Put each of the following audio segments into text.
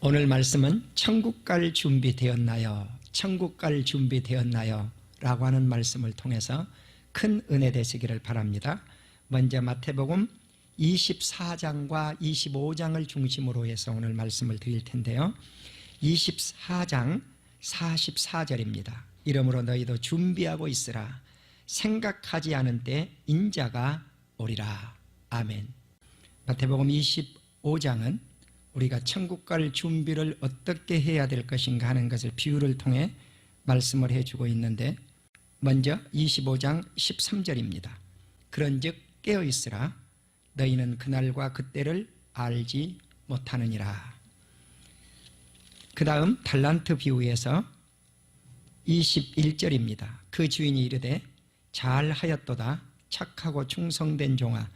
오늘 말씀은 천국 갈 준비 되었나요? 천국 갈 준비 되었나요? 라고 하는 말씀을 통해서 큰 은혜 되시기를 바랍니다. 먼저 마태복음 24장과 25장을 중심으로 해서 오늘 말씀을 드릴 텐데요. 24장 44절입니다. 이러므로 너희도 준비하고 있으라. 생각하지 않은 때 인자가 오리라. 아멘. 마태복음 25장은 우리가 천국 갈 준비를 어떻게 해야 될 것인가 하는 것을 비유를 통해 말씀을 해주고 있는데, 먼저 25장 13절입니다. 그런즉 깨어있으라. 너희는 그날과 그때를 알지 못하느니라. 그 다음 달란트 비유에서 21절입니다. 그 주인이 이르되 잘하였도다. 착하고 충성된 종아,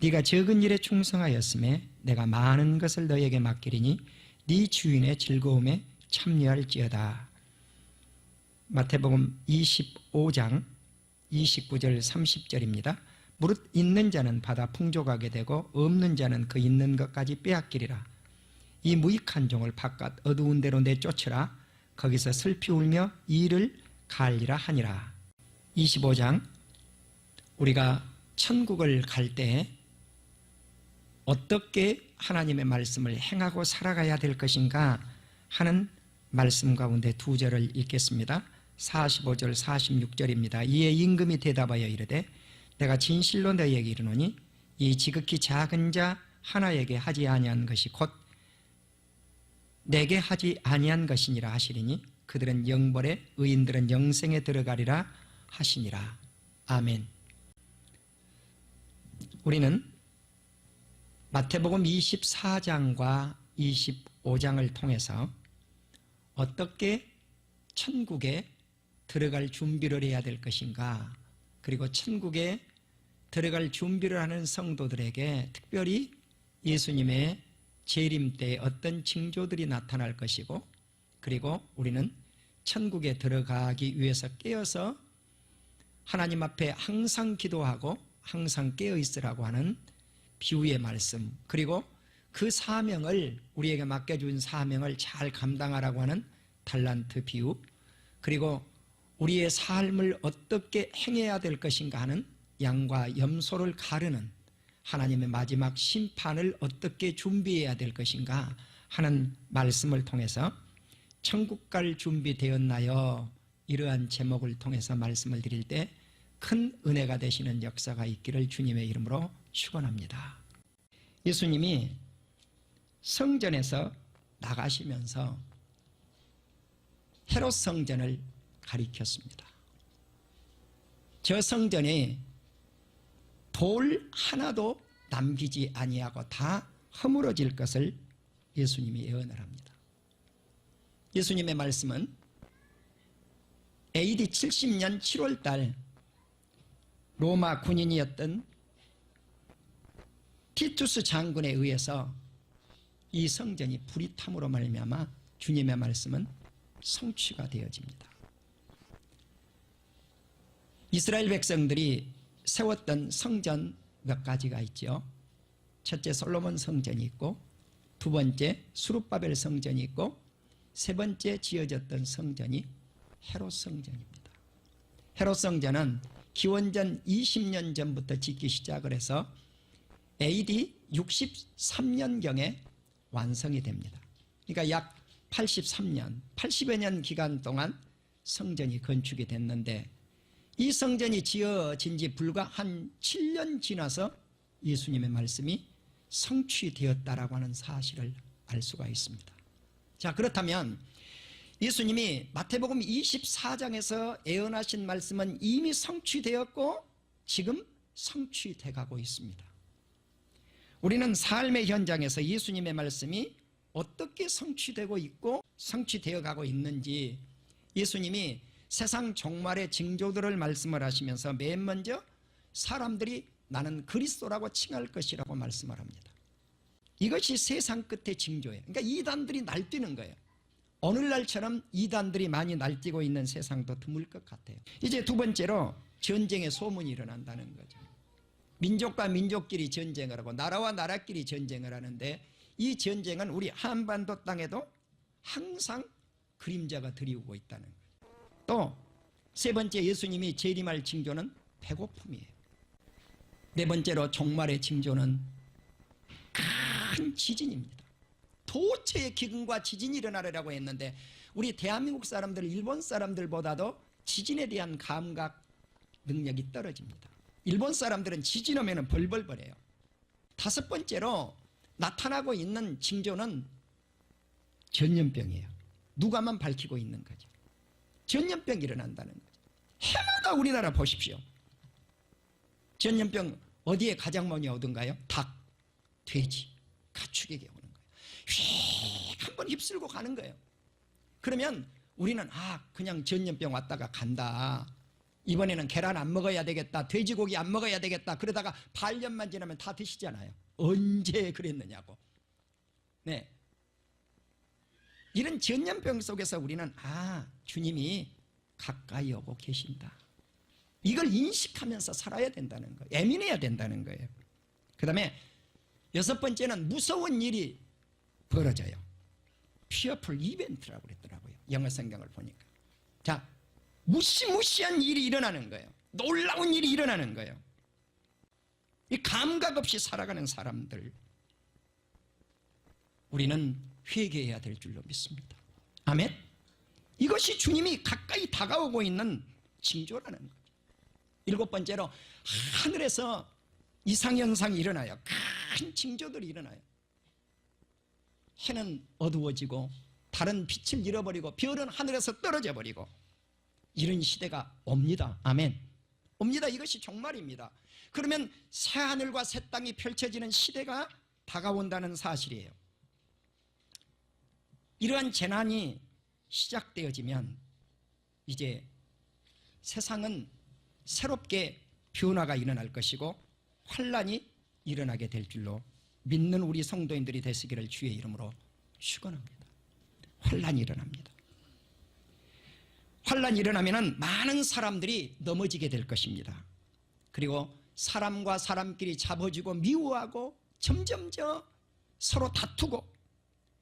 네가 적은 일에 충성하였음에 내가 많은 것을 너에게 맡기리니 네 주인의 즐거움에 참여할지어다. 마태복음 25장 29절 30절입니다. 무릇 있는 자는 받아 풍족하게 되고 없는 자는 그 있는 것까지 빼앗기리라. 이 무익한 종을 바깥 어두운 데로 내쫓으라. 거기서 슬피 울며 이를 갈리라 하니라. 25장, 우리가 천국을 갈 때 어떻게 하나님의 말씀을 행하고 살아가야 될 것인가 하는 말씀 가운데 두 절을 읽겠습니다. 45절 46절입니다. 이에 임금이 대답하여 이르되 내가 진실로 너희에게 이르노니 이 지극히 작은 자 하나에게 하지 아니한 것이 곧 내게 하지 아니한 것이니라 하시리니 그들은 영벌에 의인들은 영생에 들어가리라 하시니라. 아멘. 우리는 마태복음 24장과 25장을 통해서 어떻게 천국에 들어갈 준비를 해야 될 것인가, 그리고 천국에 들어갈 준비를 하는 성도들에게 특별히 예수님의 재림 때 어떤 징조들이 나타날 것이고, 그리고 우리는 천국에 들어가기 위해서 깨어서 하나님 앞에 항상 기도하고 항상 깨어 있으라고 하는 비유의 말씀, 그리고 그 사명을, 우리에게 맡겨준 사명을 잘 감당하라고 하는 달란트 비유, 그리고 우리의 삶을 어떻게 행해야 될 것인가 하는 양과 염소를 가르는 하나님의 마지막 심판을 어떻게 준비해야 될 것인가 하는 말씀을 통해서 천국 갈 준비 되었나요? 이러한 제목을 통해서 말씀을 드릴 때 큰 은혜가 되시는 역사가 있기를 주님의 이름으로 축원합니다. 예수님이 성전에서 나가시면서 헤롯 성전을 가리켰습니다. 저 성전에 돌 하나도 남기지 아니하고 다 허물어질 것을 예수님이 예언을 합니다. 예수님의 말씀은 AD 70년 7월달 로마 군인이었던 티투스 장군에 의해서 이 성전이 불이 탐으로 말미암아 주님의 말씀은 성취가 되어집니다. 이스라엘 백성들이 세웠던 성전 몇 가지가 있죠. 첫째 솔로몬 성전이 있고, 두 번째 수룹바벨 성전이 있고, 세 번째 지어졌던 성전이 헤롯 성전입니다. 헤롯 성전은 기원전 20년 전부터 짓기 시작을 해서 AD 63년경에 완성이 됩니다. 그러니까 약 83년, 80여 년 기간 동안 성전이 건축이 됐는데, 이 성전이 지어진 지 불과 한 7년 지나서 예수님의 말씀이 성취되었다라고 하는 사실을 알 수가 있습니다. 자, 그렇다면 예수님이 마태복음 24장에서 예언하신 말씀은 이미 성취되었고 지금 성취돼 가고 있습니다. 우리는 삶의 현장에서 예수님의 말씀이 어떻게 성취되고 있고 성취되어 가고 있는지, 예수님이 세상 종말의 징조들을 말씀을 하시면서 맨 먼저 사람들이 나는 그리스도라고 칭할 것이라고 말씀을 합니다. 이것이 세상 끝의 징조예요. 그러니까 이단들이 날뛰는 거예요. 오늘날처럼 이단들이 많이 날뛰고 있는 세상도 드물 것 같아요. 이제 두 번째로 전쟁의 소문이 일어난다는 거죠. 민족과 민족끼리 전쟁을 하고 나라와 나라끼리 전쟁을 하는데 이 전쟁은 우리 한반도 땅에도 항상 그림자가 드리우고 있다는 거예요. 또 세 번째 예수님이 재림할 징조는 배고픔이에요. 네 번째로 종말의 징조는 큰 지진입니다. 도처에 기근과 지진이 일어나리라고 했는데 우리 대한민국 사람들, 일본 사람들보다도 지진에 대한 감각 능력이 떨어집니다. 일본 사람들은 지진 오면 벌벌벌해요. 다섯 번째로 나타나고 있는 징조는 전염병이에요. 누가만 밝히고 있는 거죠. 전염병이 일어난다는 거죠. 해마다 우리나라 보십시오. 전염병 어디에 가장 많이 오던가요? 닭, 돼지, 가축에게 오는 거예요. 휙 한번 휩쓸고 가는 거예요. 그러면 우리는 그냥 전염병 왔다가 간다. 이번에는 계란 안 먹어야 되겠다. 돼지고기 안 먹어야 되겠다. 그러다가 반년만 지나면 다 드시잖아요. 언제 그랬느냐고. 네. 이런 전염병 속에서 우리는 주님이 가까이 오고 계신다. 이걸 인식하면서 살아야 된다는 거예요. 예민해야 된다는 거예요. 그 다음에 여섯 번째는 무서운 일이 벌어져요. fearful event라고 그랬더라고요. 영어 성경을 보니까. 자, 무시무시한 일이 일어나는 거예요. 놀라운 일이 일어나는 거예요. 이 감각 없이 살아가는 사람들, 우리는 회개해야 될 줄로 믿습니다. 아멘. 이것이 주님이 가까이 다가오고 있는 징조라는 거죠. 일곱 번째로 하늘에서 이상현상이 일어나요. 큰 징조들이 일어나요. 해는 어두워지고 달은 빛을 잃어버리고 별은 하늘에서 떨어져 버리고 이런 시대가 옵니다. 아멘. 옵니다. 이것이 종말입니다. 그러면 새 하늘과 새 땅이 펼쳐지는 시대가 다가온다는 사실이에요. 이러한 재난이 시작되어지면 이제 세상은 새롭게 변화가 일어날 것이고 환란이 일어나게 될 줄로 믿는 우리 성도인들이 되시기를 주의 이름으로 축원합니다. 환란이 일어납니다. 환란이 일어나면 많은 사람들이 넘어지게 될 것입니다. 그리고 사람과 사람끼리 잡아주고 미워하고 점점점 서로 다투고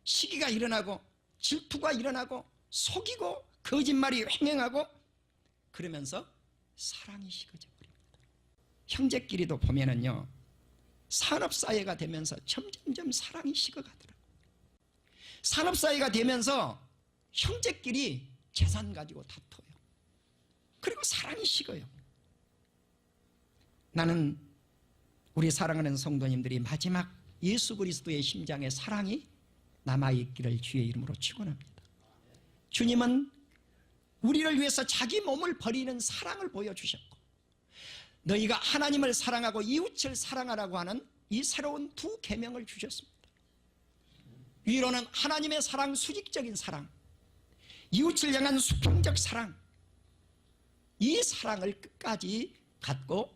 시기가 일어나고 질투가 일어나고 속이고 거짓말이 횡행하고 그러면서 사랑이 식어져 버립니다. 형제끼리도 보면은요, 산업사회가 되면서 점점점 사랑이 식어가더라고요. 산업사회가 되면서 형제끼리 재산 가지고 다퉈요. 그리고 사랑이 식어요. 나는 우리 사랑하는 성도님들이 마지막 예수 그리스도의 심장에 사랑이 남아있기를 주의 이름으로 축원합니다. 주님은 우리를 위해서 자기 몸을 버리는 사랑을 보여주셨고 너희가 하나님을 사랑하고 이웃을 사랑하라고 하는 이 새로운 두 계명을 주셨습니다. 위로는 하나님의 사랑, 수직적인 사랑, 이웃을 향한 수평적 사랑, 이 사랑을 끝까지 갖고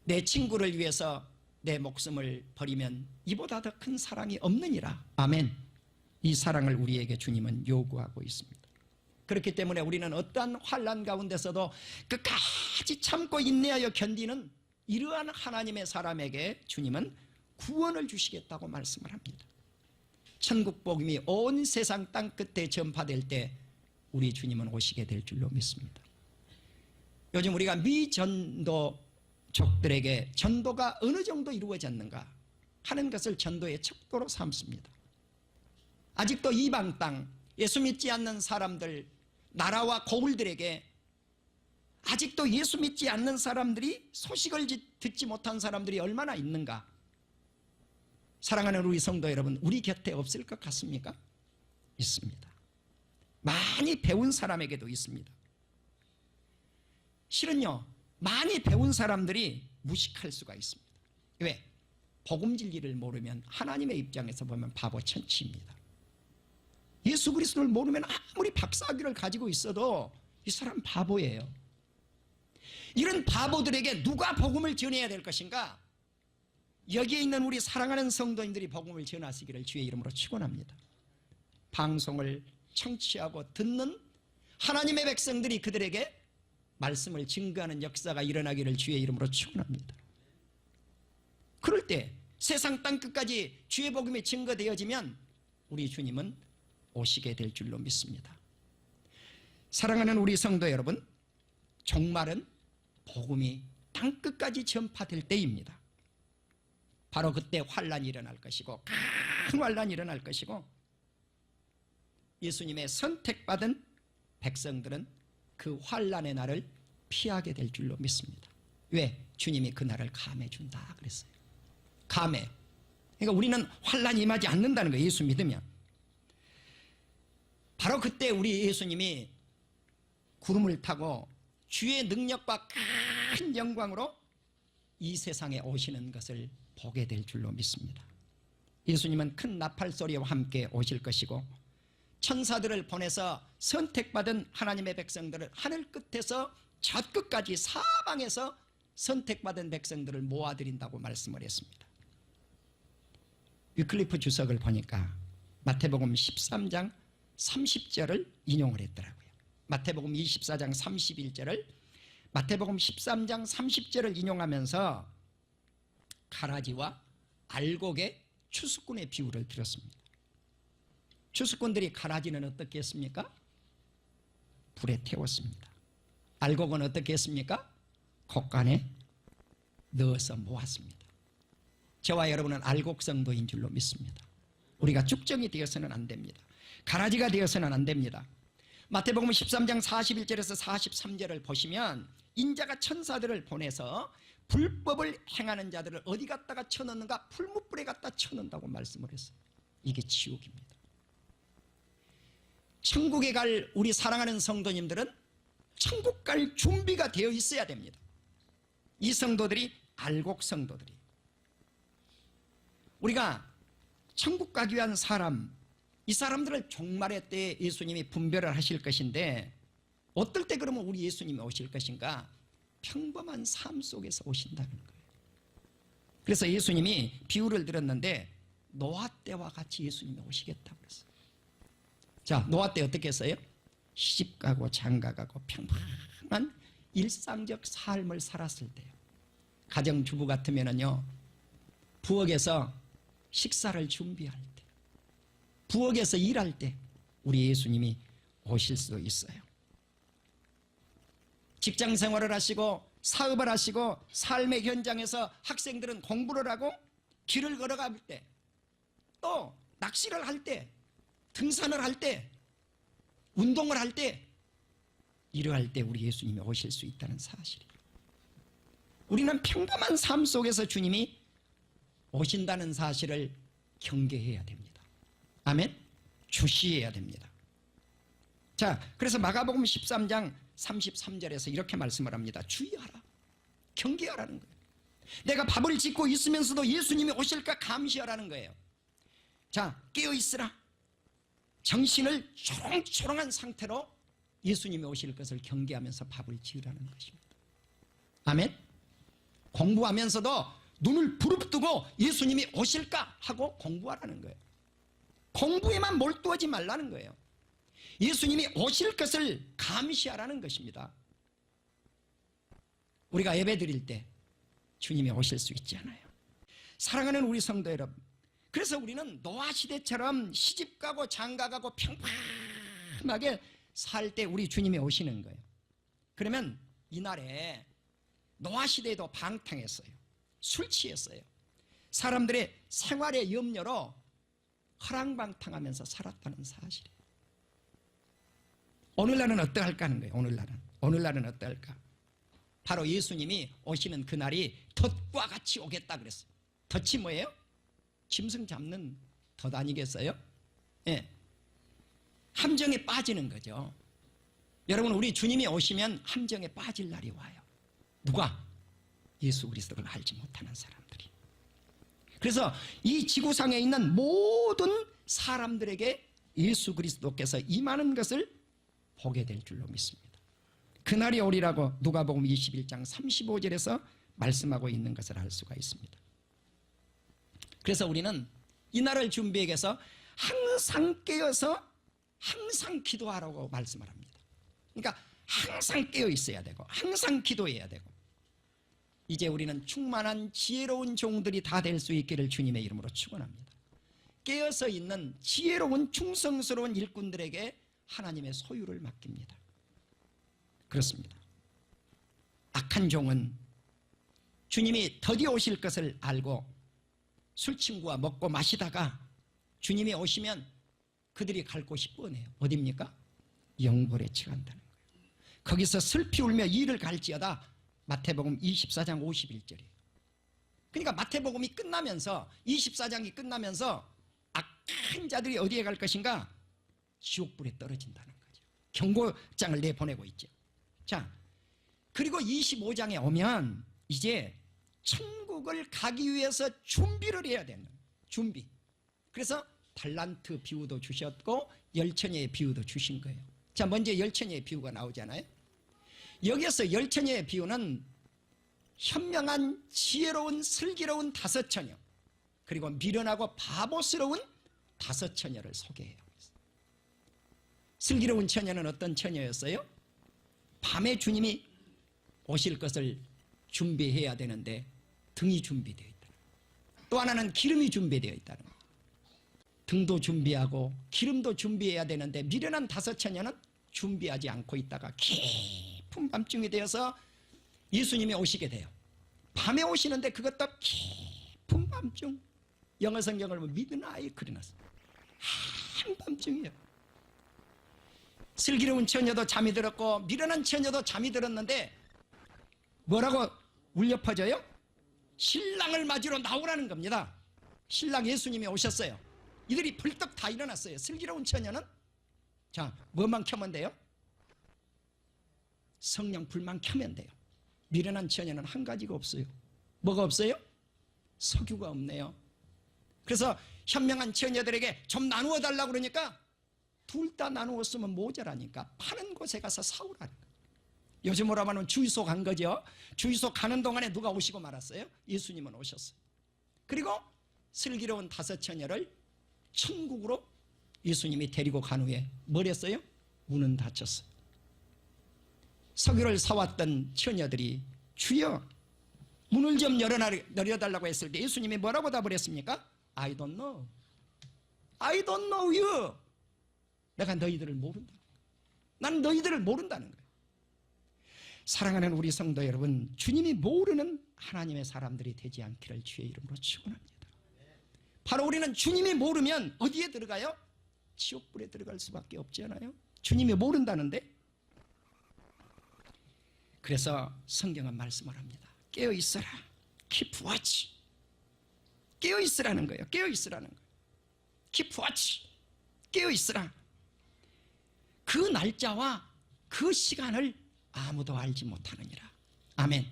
내 친구를 위해서 내 목숨을 버리면 이보다 더 큰 사랑이 없느니라. 아멘. 이 사랑을 우리에게 주님은 요구하고 있습니다. 그렇기 때문에 우리는 어떠한 환난 가운데서도 끝까지 참고 인내하여 견디는 이러한 하나님의 사람에게 주님은 구원을 주시겠다고 말씀을 합니다. 천국 복음이 온 세상 땅 끝에 전파될 때 우리 주님은 오시게 될 줄로 믿습니다. 요즘 우리가 미전도족들에게 전도가 어느 정도 이루어졌는가 하는 것을 전도의 척도로 삼습니다. 아직도 이방 땅 예수 믿지 않는 사람들, 나라와 고을들에게 아직도 예수 믿지 않는 사람들이, 소식을 듣지 못한 사람들이 얼마나 있는가. 사랑하는 우리 성도 여러분, 우리 곁에 없을 것 같습니까? 있습니다. 많이 배운 사람에게도 있습니다. 실은요, 많이 배운 사람들이 무식할 수가 있습니다. 왜? 복음 진리를 모르면 하나님의 입장에서 보면 바보 천치입니다. 예수 그리스도를 모르면 아무리 박사학위를 가지고 있어도 이 사람 바보예요. 이런 바보들에게 누가 복음을 전해야 될 것인가? 여기에 있는 우리 사랑하는 성도님들이 복음을 전하시기를 주의 이름으로 축원합니다. 방송을 청취하고 듣는 하나님의 백성들이 그들에게 말씀을 증거하는 역사가 일어나기를 주의 이름으로 축원합니다. 그럴 때 세상 땅끝까지 주의 복음이 증거되어지면 우리 주님은 오시게 될 줄로 믿습니다. 사랑하는 우리 성도 여러분, 종말은 복음이 땅끝까지 전파될 때입니다. 바로 그때 환란이 일어날 것이고, 큰 환란이 일어날 것이고, 예수님의 선택받은 백성들은 그 환란의 날을 피하게 될 줄로 믿습니다. 왜? 주님이 그 날을 감해 준다 그랬어요. 감해. 그러니까 우리는 환란이 임하지 않는다는 거예요. 예수 믿으면. 바로 그때 우리 예수님이 구름을 타고 주의 능력과 큰 영광으로 이 세상에 오시는 것을 보게 될 줄로 믿습니다. 예수님은 큰 나팔 소리와 함께 오실 것이고, 천사들을 보내서 선택받은 하나님의 백성들을 하늘 끝에서 저 끝까지 사방에서 선택받은 백성들을 모아드린다고 말씀을 했습니다. 위클리프 주석을 보니까 마태복음 13장 30절을 인용을 했더라고요. 마태복음 24장 31절을 마태복음 13장 30절을 인용하면서 가라지와 알곡의 추수꾼의 비유를 들었습니다. 추수꾼들이 가라지는 어떻게 했습니까? 불에 태웠습니다. 알곡은 어떻게 했습니까? 곡간에 넣어서 모았습니다. 저와 여러분은 알곡성도인 줄로 믿습니다. 우리가 쭉정이 되어서는 안 됩니다. 가라지가 되어서는 안 됩니다. 마태복음 13장 41절에서 43절을 보시면 인자가 천사들을 보내서 불법을 행하는 자들을 어디 갖다가 쳐넣는가? 풀무불에 갖다 쳐넣는다고 말씀을 했어요. 이게 지옥입니다. 천국에 갈 우리 사랑하는 성도님들은 천국 갈 준비가 되어 있어야 됩니다. 이 성도들이 알곡 성도들이, 우리가 천국 가기 위한 사람, 이 사람들을 종말의 때에 예수님이 분별을 하실 것인데, 어떨 때 그러면 우리 예수님이 오실 것인가? 평범한 삶 속에서 오신다는 거예요. 그래서 예수님이 비유를 들었는데 노아 때와 같이 예수님이 오시겠다고 그랬어요. 자, 노아 때 어떻게 했어요? 시집가고 장가가고 평범한 일상적 삶을 살았을 때요. 가정주부 같으면요, 부엌에서 식사를 준비할 때, 부엌에서 일할 때 우리 예수님이 오실 수 있어요. 직장 생활을 하시고 사업을 하시고 삶의 현장에서 학생들은 공부를 하고 길을 걸어갈 때, 또 낚시를 할 때, 등산을 할 때, 운동을 할 때, 이러할 때 우리 예수님이 오실 수 있다는 사실이에요. 우리는 평범한 삶 속에서 주님이 오신다는 사실을 경계해야 됩니다. 아멘? 주시해야 됩니다. 자, 그래서 마가복음 13장 33절에서 이렇게 말씀을 합니다. 주의하라, 경계하라는 거예요. 내가 밥을 짓고 있으면서도 예수님이 오실까 감시하라는 거예요. 자, 깨어있으라. 정신을 초롱초롱한 상태로 예수님이 오실 것을 경계하면서 밥을 지으라는 것입니다. 아멘? 공부하면서도 눈을 부릅뜨고 예수님이 오실까 하고 공부하라는 거예요. 공부에만 몰두하지 말라는 거예요. 예수님이 오실 것을 감시하라는 것입니다. 우리가 예배 드릴 때 주님이 오실 수 있지 않아요? 사랑하는 우리 성도 여러분, 그래서 우리는 노아 시대처럼 시집가고 장가가고 평범하게 살 때 우리 주님이 오시는 거예요. 그러면 이날에 노아 시대에도 방탕했어요. 술 취했어요. 사람들의 생활의 염려로 허랑방탕하면서 살았다는 사실이에요. 오늘날은 어떠할까 하는 거예요. 오늘날은 어떠할까? 바로 예수님이 오시는 그날이 덫과 같이 오겠다 그랬어요. 덫이 뭐예요? 짐승 잡는 덫 아니겠어요? 예. 함정에 빠지는 거죠. 여러분, 우리 주님이 오시면 함정에 빠질 날이 와요. 누가? 예수 그리스도를 알지 못하는 사람들이. 그래서 이 지구상에 있는 모든 사람들에게 예수 그리스도께서 임하는 것을 보게 될 줄로 믿습니다. 그날이 오리라고 누가복음 21장 35절에서 말씀하고 있는 것을 알 수가 있습니다. 그래서 우리는 이 날을 준비하기 위해서 항상 깨어서 항상 기도하라고 말씀을 합니다. 그러니까 항상 깨어 있어야 되고 항상 기도해야 되고, 이제 우리는 충만한 지혜로운 종들이 다 될 수 있기를 주님의 이름으로 축원합니다. 깨어서 있는 지혜로운 충성스러운 일꾼들에게 하나님의 소유를 맡깁니다. 그렇습니다. 악한 종은 주님이 더디 오실 것을 알고 술친구와 먹고 마시다가 주님이 오시면 그들이 갈 곳이 뻔해요. 어디입니까? 영벌에 치간다는 거예요. 거기서 슬피 울며 이를 갈지어다. 마태복음 24장 51절이에요. 그러니까 마태복음이 끝나면서 24장이 끝나면서 악한 자들이 어디에 갈 것인가? 지옥불에 떨어진다는 거죠. 경고장을 내보내고 있죠. 자, 그리고 25장에 오면 이제 천국을 가기 위해서 준비를 해야 되는 준비. 그래서 달란트 비유도 주셨고 열처녀의 비유도 주신 거예요. 자, 먼저 열처녀의 비유가 나오잖아요. 여기에서 열처녀의 비유는 현명한 지혜로운 슬기로운 다섯 처녀, 그리고 미련하고 바보스러운 다섯 처녀를 소개해요. 슬기로운 처녀는 어떤 처녀였어요? 밤에 주님이 오실 것을 준비해야 되는데 등이 준비되어 있다. 또 하나는 기름이 준비되어 있다는 거예요. 등도 준비하고 기름도 준비해야 되는데 미련한 다섯 처녀는 준비하지 않고 있다가 깊은 밤중이 되어서 예수님이 오시게 돼요. 밤에 오시는데 그것도 깊은 밤중. 영어 성경을 보면 미드나잇 그려놨어요. 한밤중이에요. 슬기로운 처녀도 잠이 들었고 미련한 처녀도 잠이 들었는데 뭐라고 울려 퍼져요? 신랑을 맞으러 나오라는 겁니다. 신랑 예수님이 오셨어요. 이들이 벌떡 다 일어났어요. 슬기로운 처녀는 자, 뭐만 켜면 돼요? 성령 불만 켜면 돼요. 미련한 처녀는 한 가지가 없어요. 뭐가 없어요? 석유가 없네요. 그래서 현명한 처녀들에게 좀 나누어 달라고 그러니까 둘 다 나누었으면 모자라니까 파는 곳에 가서 사오라는 거예요. 요즘으로 하면 주유소 간 거죠. 주유소 가는 동안에 누가 오시고 말았어요? 예수님은 오셨어요. 그리고 슬기로운 다섯 처녀를 천국으로 예수님이 데리고 간 후에 뭘 했어요? 문은 닫혔어요. 석유를 사왔던 처녀들이 주여 문을 좀 열어달라고 했을 때 예수님이 뭐라고 답을 했습니까? I don't know. I don't know you. 내가 너희들을 모른다. 난 너희들을 모른다는 거예요. 사랑하는 우리 성도 여러분, 주님이 모르는 하나님의 사람들이 되지 않기를 주의 이름으로 축원합니다. 바로 우리는 주님이 모르면 어디에 들어가요? 지옥불에 들어갈 수밖에 없지 않아요? 주님이 모른다는데. 그래서 성경은 말씀을 합니다. 깨어있어라. Keep watch. 깨어있으라는 거예요. 깨어있으라는 거예요. Keep watch. 깨어있으라. 그 날짜와 그 시간을 아무도 알지 못하느니라. 아멘.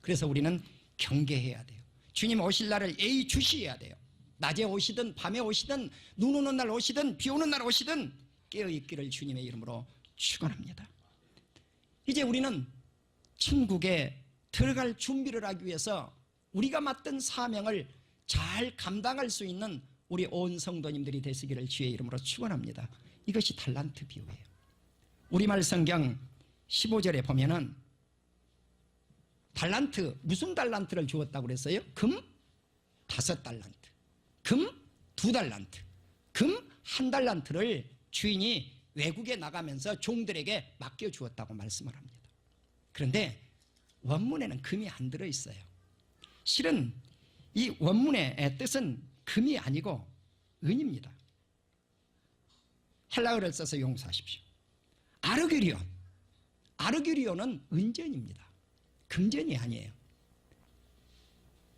그래서 우리는 경계해야 돼요. 주님 오실 날을 예의주시해야 돼요. 낮에 오시든 밤에 오시든 눈 오는 날 오시든 비 오는 날 오시든 깨어있기를 주님의 이름으로 축원합니다. 이제 우리는 천국에 들어갈 준비를 하기 위해서 우리가 맡은 사명을 잘 감당할 수 있는 우리 온 성도님들이 되시기를 주의 이름으로 축원합니다. 이것이 달란트 비유예요. 우리말 성경 15절에 보면은 달란트, 무슨 달란트를 주었다고 그랬어요? 금 5달란트, 금 2달란트, 금 1달란트를 주인이 외국에 나가면서 종들에게 맡겨주었다고 말씀을 합니다. 그런데 원문에는 금이 안 들어있어요. 실은 이 원문의 뜻은 금이 아니고 은입니다. 헬라어를 써서 용서하십시오. 아르규리온은 은전입니다. 금전이 아니에요.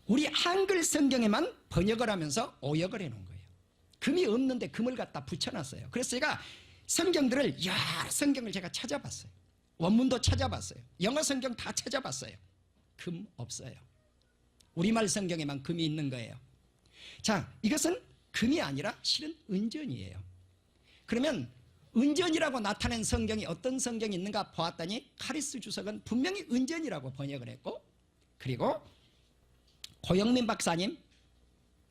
우리 한글 성경에만 번역을 하면서 오역을 해놓은 거예요. 금이 없는데 금을 갖다 붙여놨어요. 그래서 제가 성경들을 여러 성경을 제가 찾아봤어요. 원문도 찾아봤어요. 영어 성경 다 찾아봤어요. 금 없어요. 우리말 성경에만 금이 있는 거예요. 자, 이것은 금이 아니라 실은 은전이에요. 그러면 은전이라고 나타낸 성경이 어떤 성경이 있는가 보았더니 카리스 주석은 분명히 은전이라고 번역을 했고, 그리고 고영민 박사님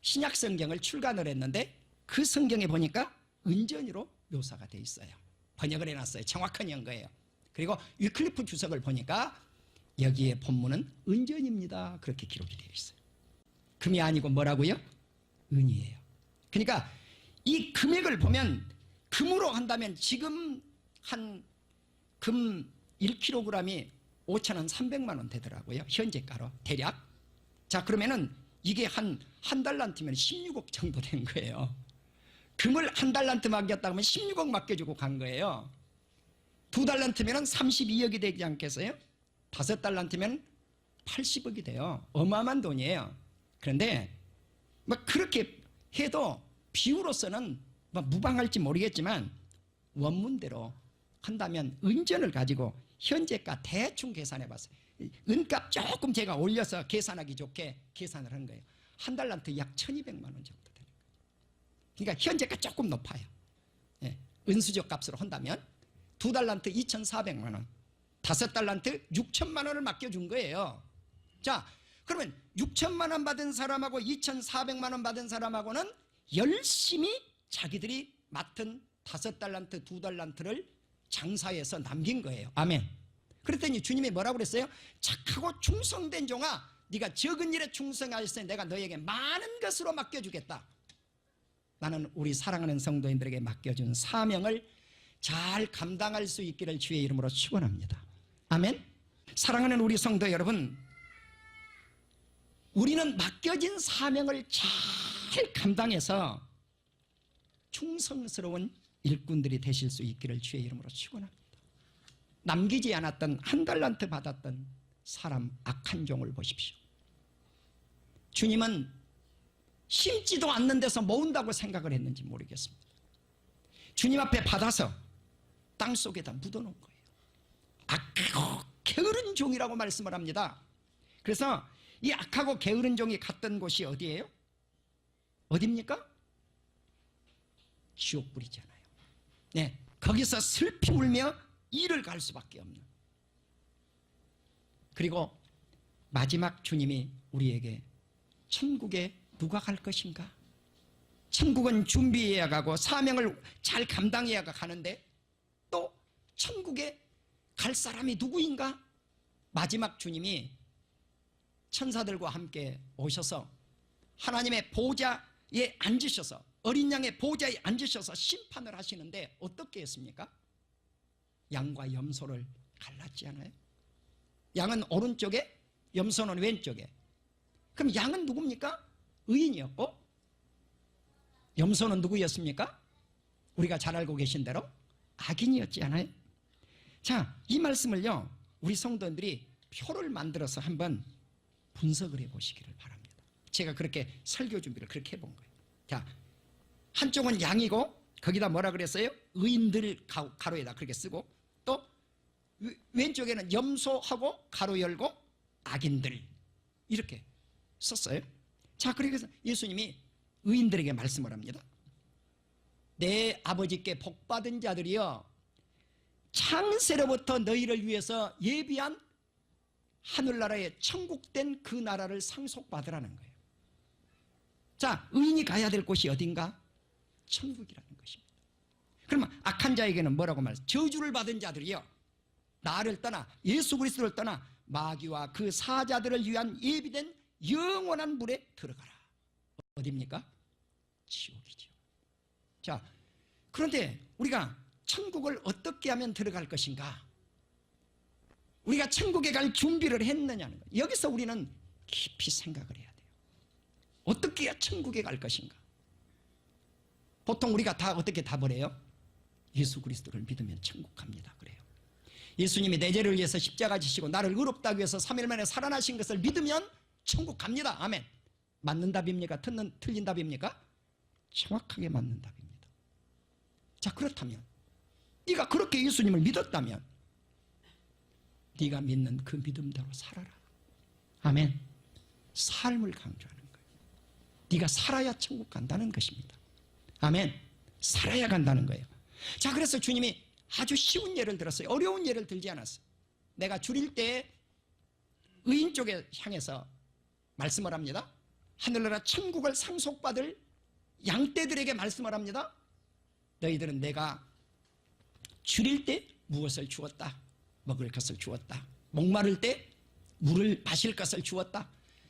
신약 성경을 출간을 했는데 그 성경에 보니까 은전으로 묘사가 되어 있어요. 번역을 해놨어요. 정확한 연거예요. 그리고 위클리프 주석을 보니까 여기에 본문은 은전입니다. 그렇게 기록이 되어 있어요. 금이 아니고 뭐라고요? 은이에요. 그러니까 이 금액을 보면 금으로 한다면 지금 한 금 1kg이 5,000원 300만 원 되더라고요. 현재가로 대략. 자, 그러면은 이게 한 달란트면 16억 정도 된 거예요. 금을 한 달란트 맡겼다 하면 16억 맡겨주고 간 거예요. 2달란트면 32억이 되지 않겠어요? 5달란트면 80억이 돼요. 어마어마한 돈이에요. 그런데 뭐 그렇게 해도 비유로서는 뭐 무방할지 모르겠지만 원문대로 한다면 은전을 가지고 현재가 대충 계산해 봤어요. 은값 조금 제가 올려서 계산하기 좋게 계산을 한 거예요. 한 달란트 약 1200만 원 정도 되는 거예요. 그러니까 현재가 조금 높아요. 예, 은수저 값으로 한다면 2달란트 2400만 원, 5달란트 6천만 원을 맡겨준 거예요. 자, 그러면 6천만 원 받은 사람하고 2400만 원 받은 사람하고는 열심히 자기들이 맡은 5달란트 2달란트를 장사해서 남긴 거예요. 아멘. 그랬더니 주님이 뭐라고 그랬어요? 착하고 충성된 종아, 네가 적은 일에 충성하였으니 내가 너에게 많은 것으로 맡겨주겠다. 나는 우리 사랑하는 성도인들에게 맡겨준 사명을 잘 감당할 수 있기를 주의 이름으로 축원합니다. 아멘. 사랑하는 우리 성도 여러분, 우리는 맡겨진 사명을 잘 감당해서 충성스러운 일꾼들이 되실 수 있기를 주의 이름으로 축원합니다. 남기지 않았던 한 달란트 받았던 사람 악한 종을 보십시오. 주님은 심지도 않는 데서 모은다고 생각을 했는지 모르겠습니다. 주님 앞에 받아서 땅속에다 묻어놓은 거예요. 악하고 게으른 종이라고 말씀을 합니다. 그래서 이 악하고 게으른 종이 갔던 곳이 어디예요? 어디입니까? 지옥불이잖아요. 네, 거기서 슬피 울며 이를 갈 수밖에 없는. 그리고 마지막 주님이 우리에게 천국에 누가 갈 것인가? 천국은 준비해야 가고 사명을 잘 감당해야 가는데 또 천국에 갈 사람이 누구인가? 마지막 주님이 천사들과 함께 오셔서 하나님의 보좌에 앉으셔서 어린 양의 보좌에 앉으셔서 심판을 하시는데 어떻게 했습니까? 양과 염소를 갈랐지 않아요? 양은 오른쪽에, 염소는 왼쪽에. 그럼 양은 누굽니까? 의인이었고 염소는 누구였습니까? 우리가 잘 알고 계신 대로 악인이었지 않아요? 자, 이 말씀을요 우리 성도들이 표를 만들어서 한번 분석을 해보시기를 바랍니다. 제가 그렇게 설교 준비를 그렇게 해본 거예요. 자, 한쪽은 양이고 거기다 뭐라 그랬어요? 의인들 가로에다 그렇게 쓰고 또 왼쪽에는 염소하고 가로 열고 악인들 이렇게 썼어요. 자, 그래서 예수님이 의인들에게 말씀을 합니다. 내 아버지께 복받은 자들이여 창세로부터 너희를 위해서 예비한 하늘나라의 천국된 그 나라를 상속받으라는 거예요. 자, 의인이 가야 될 곳이 어딘가? 천국이라는 것입니다. 그러면 악한 자에게는 뭐라고 말해요? 저주를 받은 자들이요 나를 떠나 예수 그리스도를 떠나 마귀와 그 사자들을 위한 예비된 영원한 물에 들어가라. 어디입니까? 지옥이죠. 자, 그런데 우리가 천국을 어떻게 하면 들어갈 것인가? 우리가 천국에 갈 준비를 했느냐는 거예요. 여기서 우리는 깊이 생각을 해야 돼요. 어떻게 해야 천국에 갈 것인가? 보통 우리가 다 어떻게 답을 해요? 예수 그리스도를 믿으면 천국 갑니다 그래요. 예수님이 내 죄를 위해서 십자가 지시고 나를 의롭다 하기 위해서 3일 만에 살아나신 것을 믿으면 천국 갑니다. 아멘. 맞는 답입니까? 틀린 답입니까? 정확하게 맞는 답입니다. 자, 그렇다면 네가 그렇게 예수님을 믿었다면 네가 믿는 그 믿음대로 살아라. 아멘. 삶을 강조하는 거예요. 네가 살아야 천국 간다는 것입니다. 아멘. 살아야 간다는 거예요. 자, 그래서 주님이 아주 쉬운 예를 들었어요. 어려운 예를 들지 않았어요. 내가 줄일 때 의인 쪽에 향해서 말씀을 합니다. 하늘나라 천국을 상속받을 양떼들에게 말씀을 합니다. 너희들은 내가 줄일 때 무엇을 주었다? 먹을 것을 주었다. 목마를 때 물을 마실 것을 주었다.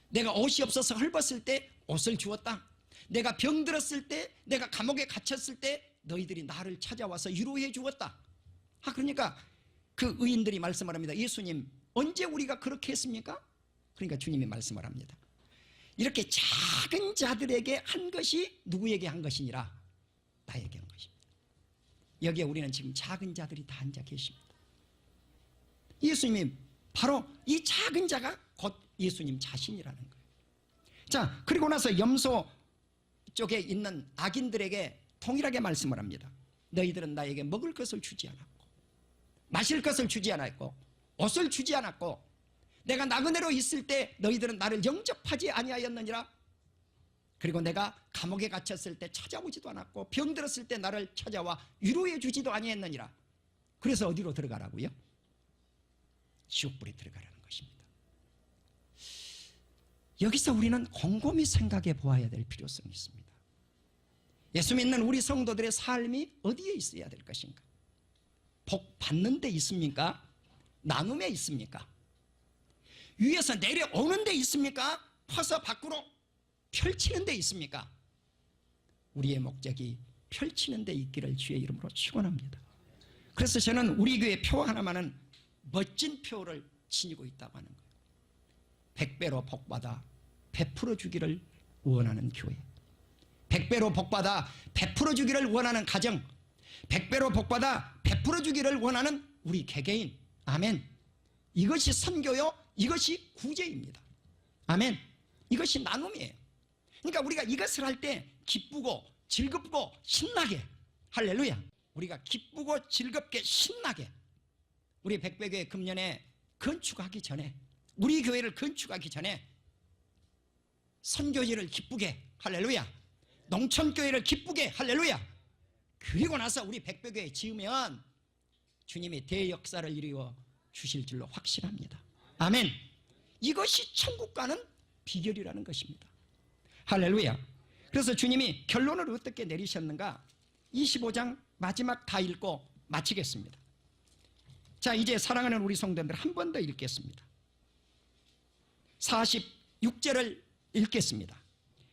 내가 옷이 없어서 헐벗을 때 옷을 주었다. 내가 병들었을 때, 내가 감옥에 갇혔을 때 너희들이 나를 찾아와서 위로해 주었다. 그러니까 그 의인들이 말씀을 합니다. 예수님, 언제 우리가 그렇게 했습니까? 그러니까 주님이 말씀을 합니다. 이렇게 작은 자들에게 한 것이 누구에게 한 것이니라? 나에게 한 것입니다. 여기에 우리는 지금 작은 자들이 다 앉아 계십니다. 예수님이 바로 이 작은 자가 곧 예수님 자신이라는 거예요. 자, 그리고 나서 염소 쪽에 있는 악인들에게 동일하게 말씀을 합니다. 너희들은 나에게 먹을 것을 주지 않았고, 마실 것을 주지 않았고, 옷을 주지 않았고, 내가 나그네로 있을 때 너희들은 나를 영접하지 아니하였느니라. 그리고 내가 감옥에 갇혔을 때 찾아오지도 않았고, 병들었을 때 나를 찾아와 위로해 주지도 아니했느니라. 그래서 어디로 들어가라고요? 지옥불에 들어가라는 것입니다. 여기서 우리는 곰곰이 생각해 보아야 될 필요성이 있습니다. 예수 믿는 우리 성도들의 삶이 어디에 있어야 될 것인가? 복 받는 데 있습니까? 나눔에 있습니까? 위에서 내려오는 데 있습니까? 퍼서 밖으로 펼치는 데 있습니까? 우리의 목적이 펼치는 데 있기를 주의 이름으로 축원합니다. 그래서 저는 우리 교회 표 하나만은 멋진 표를 지니고 있다고 하는 거예요. 100배로 복받아 베풀어 주기를 원하는 교회, 100배로 복받아 베풀어 주기를 원하는 가정, 100배로 복받아 베풀어 주기를 원하는 우리 개개인. 아멘. 이것이 선교요, 이것이 구제입니다. 아멘. 이것이 나눔이에요. 그러니까 우리가 이것을 할 때 기쁘고 즐겁고 신나게, 할렐루야, 우리가 기쁘고 즐겁게 신나게, 우리 백배교회 금년에 건축하기 전에, 우리 교회를 건축하기 전에 선교지를 기쁘게, 할렐루야, 농촌교회를 기쁘게, 할렐루야, 그리고 나서 우리 백배교회 지으면 주님이 대역사를 이루어 주실 줄로 확신합니다. 아멘. 이것이 천국과는 비결이라는 것입니다. 할렐루야. 그래서 주님이 결론을 어떻게 내리셨는가? 25장 마지막 다 읽고 마치겠습니다. 자, 이제 사랑하는 우리 성도들 한 번 더 읽겠습니다. 46절을 읽겠습니다.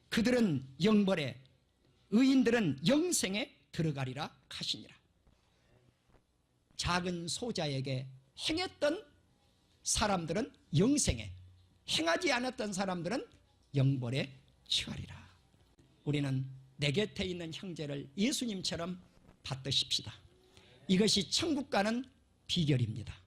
그들은 영벌에, 의인들은 영생에 들어가리라 하시니라. 작은 소자에게 행했던 사람들은 영생에, 행하지 않았던 사람들은 영벌에 취하리라. 우리는 내 곁에 있는 형제를 예수님처럼 받드십시다. 이것이 천국 가는 비결입니다.